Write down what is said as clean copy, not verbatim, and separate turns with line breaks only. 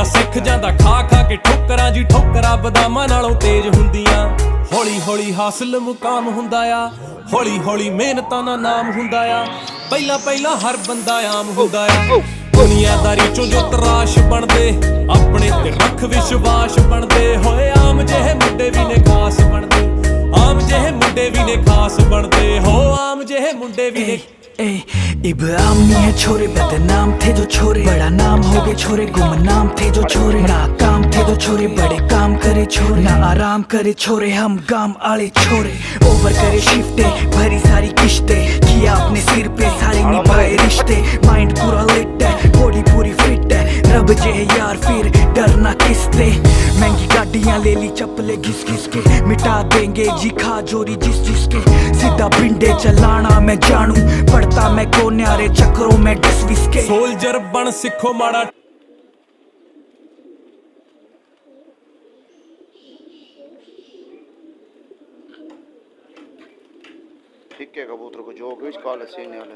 ਬੰਦਾ ਸਿੱਖ ਜਾਂਦਾ ਖਾ ਖਾ ਕੇ ਠੋਕਰਾਂ ਜੀ, ਠੋਕਰਾਂ ਬਦਾਮਾਂ ਨਾਲੋਂ ਤੇਜ਼ ਹੁੰਦੀਆਂ। ਹੌਲੀ ਹੌਲੀ ਹਾਸਲ ਮੁਕਾਮ ਹੁੰਦਾ ਆ, ਹੌਲੀ ਹੌਲੀ ਮਿਹਨਤਾਂ ਦਾ ਨਾਮ ਹੁੰਦਾ ਆ। ਪਹਿਲਾਂ ਪਹਿਲਾਂ ਹਰ ਬੰਦਾ ਆਮ ਹੁੰਦਾ ਆ, ਦੁਨੀਆਦਾਰੀ ਚੋਂ ਜੋ ਤਰਾਸ਼ ਬਣਦੇ, ਆਪਣੇ ਤੇ ਰੱਖ ਵਿਸ਼ਵਾਸ ਬਣਦੇ ਹੋਏ। ਆਮ ਜਿਹੇ ਮੁੰਡੇ ਵੀ ਨੇ ਖਾਸ ਬਣਦੇ, ਆਮ ਜਿਹੇ ਮੁੰਡੇ ਵੀ ਨੇ ਖਾਸ ਬਣਦੇ ਹੋ, ਆਮ ਜਿਹੇ ਮੁੰਡੇ ਵੀ ਨੇ।
इब्राम नहीं है छोरे, बदनाम थे जो छोरे, बड़ा नाम हो गए छोरे, गुमनाम थे जो छोरे, नाकाम थे जो छोरे, बड़े काम करे छोरे, ना आराम करे छोरे, हम गाम आले छोरे। ओवर करे शिफ्टे, भरी सारी किश्ते, किया अपने सिर पे सारे निभाए रिश्ते। माइंड पूरा लिट है, बॉडी पूरी फिट है, रब जे है यार फिर डरना किससे। महंगी गाड़ियां ले ली चप्पले घिस घिस के, मिटा देंगे जी खा जोरी जिस जिसके। सीधा पिंडे चलाना मैं जानू, पड़ता मैं को न्यारे चक्रों में डिस विस के।
सोल्जर बन सिखो माड़ा
ठीक है कबूतर को जो भी कॉल सीने वाले